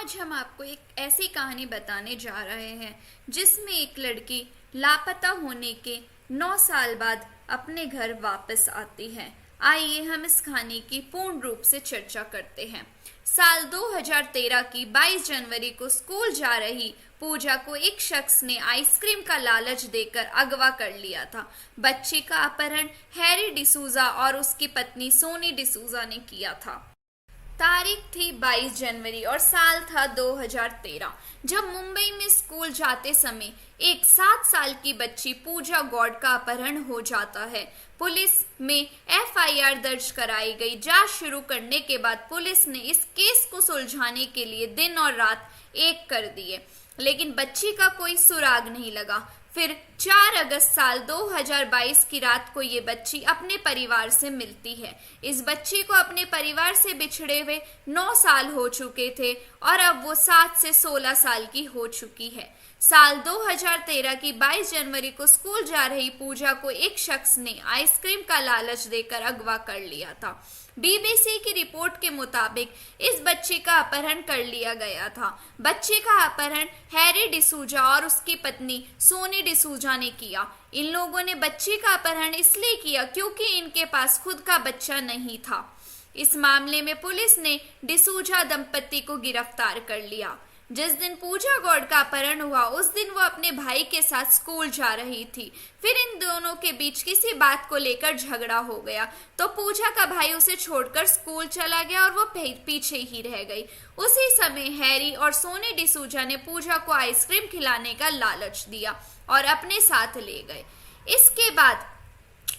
आज हम आपको एक ऐसी कहानी बताने जा रहे हैं जिसमें एक लड़की लापता होने के 9 साल बाद अपने घर वापस आती है। आइए हम इस कहानी की पूर्ण रूप से चर्चा करते हैं। साल 2013 की 22 जनवरी को स्कूल जा रही पूजा को एक शख्स ने आइसक्रीम का लालच देकर अगवा कर लिया था। बच्ची का अपहरण हैरी डिसूजा और उसकी पत्नी सोनी डिसूजा ने किया था। तारीख थी 22 जनवरी और साल था 2013, जब मुंबई में स्कूल जाते समय एक 7 साल की बच्ची पूजा गौड़ का अपहरण हो जाता है। पुलिस में एफआईआर दर्ज कराई गई। जांच शुरू करने के बाद पुलिस ने इस केस को सुलझाने के लिए दिन और रात एक कर दिए, लेकिन बच्ची का कोई सुराग नहीं लगा। फिर 4 अगस्त साल 2022 की रात को ये बच्ची अपने परिवार से मिलती है। इस बच्ची को अपने परिवार से बिछड़े हुए 9 साल हो चुके थे और अब वो 7 से 16 साल की हो चुकी है। साल 2013 की 22 जनवरी को स्कूल जा रही पूजा को एक शख्स ने आइसक्रीम का लालच देकर अगवा कर लिया था। बीबीसी की रिपोर्ट के मुताबिक इस बच्ची का अपहरण कर लिया गया था। बच्ची का अपहरण हैरी डिसूजा और उसकी पत्नी सोनी डिसूजा ने किया। इन लोगों ने बच्ची का अपहरण इसलिए किया क्योंकि इनके पास खुद का बच्चा नहीं था। इस मामले में पुलिस ने डिसूजा दंपति को गिरफ्तार कर लिया। जिस दिन पूजा गौड़ का अपहरण हुआ उस दिन वो अपने भाई के साथ स्कूल जा रही थी। फिर इन दोनों के बीच किसी बात को लेकर झगड़ा हो गया तो पूजा का भाई उसे छोड़कर स्कूल चला गया और वो पीछे ही रह गई। उसी समय हैरी और सोनी डिसूजा ने पूजा को आइसक्रीम खिलाने का लालच दिया और अपने साथ ले गए। इसके बाद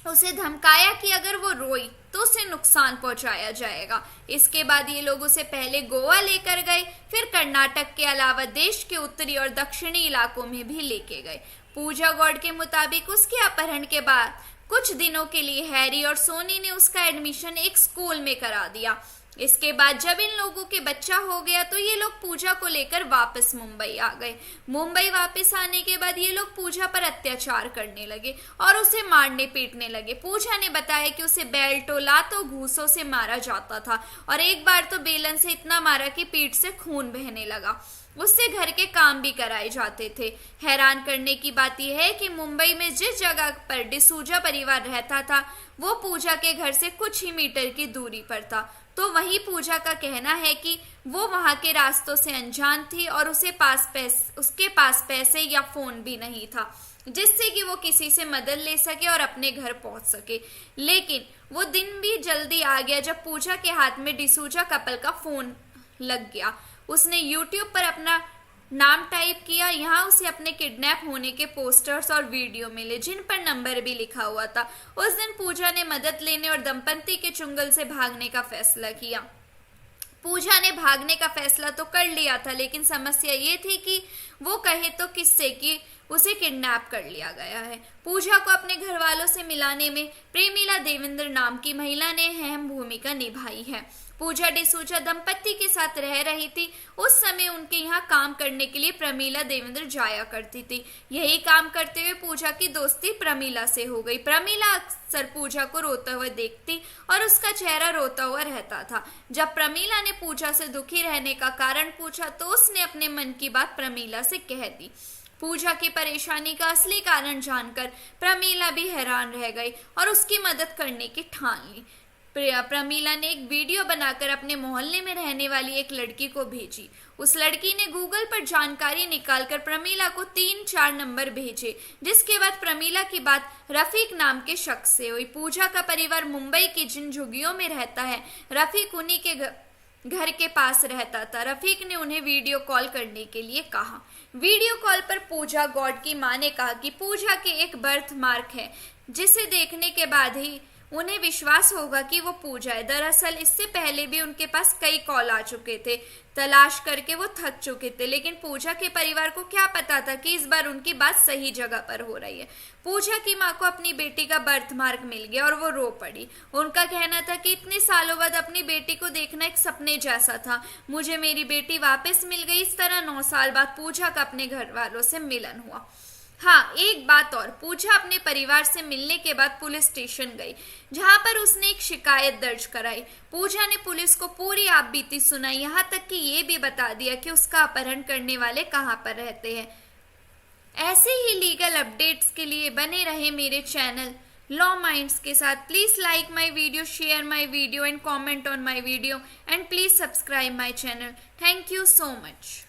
उसे धमकाया कि अगर वो रोई तो उसे नुकसान पहुंचाया जाएगा। इसके बाद ये लोग उसे पहले गोवा लेकर गए, फिर कर्नाटक के अलावा देश के उत्तरी और दक्षिणी इलाकों में भी लेके गए। पूजा गौड़ के मुताबिक उसके अपहरण के बाद कुछ दिनों के लिए हैरी और सोनी ने उसका एडमिशन एक स्कूल में करा दिया। इसके बाद जब इन लोगों के बच्चा हो गया तो ये लोग पूजा को लेकर वापस मुंबई आ गए। मुंबई वापस आने के बाद ये लोग पूजा पर अत्याचार करने लगे और उसे मारने पीटने लगे। पूजा ने बताया कि उसे बेल्टों, लातों, घूसों से मारा जाता था और एक बार तो बेलन से इतना मारा कि पीठ से खून बहने लगा। उससे घर के काम भी कराए जाते थे। हैरान करने की बात यह है कि मुंबई में जिस जगह पर डिसूजा परिवार रहता था वो पूजा के घर से कुछ ही मीटर की दूरी पर था, तो वहीं पूजा का कहना है कि वो वहां के रास्तों से अनजान थी और उसके पास पैसे या फोन भी नहीं था जिससे कि वो किसी से मदद ले सके और अपने घर पहुंच सके। लेकिन वो दिन भी जल्दी आ गया जब पूजा के हाथ में डिसूजा कपल का फोन लग गया। उसने यूट्यूब पर अपना नाम टाइप किया। यहाँ उसे अपने किडनैप होने के पोस्टर्स और वीडियो मिले जिन पर नंबर भी लिखा हुआ था। उस दिन पूजा ने मदद लेने और दंपति के चुंगल से भागने का फैसला किया। पूजा ने भागने का फैसला तो कर लिया था, लेकिन समस्या ये थी कि वो कहे तो किससे कि उसे किडनैप कर लिया गया है। पूजा को अपने घर वालों से मिलाने में प्रेमिला देवेंद्र नाम की महिला ने अहम भूमिका निभाई है। पूजा डिसूजा दंपति के साथ रह रही थी। उस समय उनके यहाँ काम करने के लिए प्रमीला देवेंद्र जाया करती थी। यही काम करते हुए पूजा की दोस्ती प्रमीला से हो गई। प्रमीला अक्सर पूजा को रोता हुआ देखती और उसका चेहरा रोता हुआ रहता था। जब प्रमीला ने पूजा से दुखी रहने का कारण पूछा तो उसने अपने मन की बात प्रमीला से कह दी। पूजा की परेशानी का असली कारण जानकर प्रमीला भी हैरान रह गई और उसकी मदद करने की ठान ली। प्रमीला ने एक वीडियो बनाकर अपने मोहल्ले में रहने वाली एक लड़की को भेजी। उस लड़की ने गूगल पर जानकारी निकालकर प्रमीला को 3-4 नंबर भेजे, जिसके बाद प्रमीला की बात रफीक नाम के शख्स से हुई। पूजा का परिवार मुंबई की जिन झुग्गियों में रहता है, रफीक उन्हीं के घर के पास रहता था। रफीक ने उन्हें वीडियो कॉल करने के लिए कहा। वीडियो कॉल पर पूजा गौड़ की मां ने कहा कि पूजा के एक बर्थ मार्क है जिसे देखने के बाद ही उन्हें विश्वास होगा कि वो पूजा है। दरअसल इससे पहले भी उनके पास कई कॉल आ चुके थे। तलाश करके वो थक चुके थे, लेकिन पूजा के परिवार को क्या पता था कि इस बार उनकी बात सही जगह पर हो रही है। पूजा की माँ को अपनी बेटी का बर्थ मार्क मिल गया और वो रो पड़ी। उनका कहना था कि इतने सालों बाद अपनी बेटी को देखना एक सपने जैसा था। मुझे मेरी बेटी वापस मिल गई। इस तरह 9 साल बाद पूजा का अपने घर वालों से मिलन हुआ। हाँ, एक बात और, पूजा अपने परिवार से मिलने के बाद पुलिस स्टेशन गई, जहां पर उसने एक शिकायत दर्ज कराई। पूजा ने पुलिस को पूरी आपबीती सुनाई, यहाँ तक कि ये भी बता दिया कि उसका अपहरण करने वाले कहाँ पर रहते हैं। ऐसे ही लीगल अपडेट्स के लिए बने रहे मेरे चैनल लॉ माइंड्स के साथ। Please like my video, share my video and comment on my video and please subscribe my channel. Thank you so much.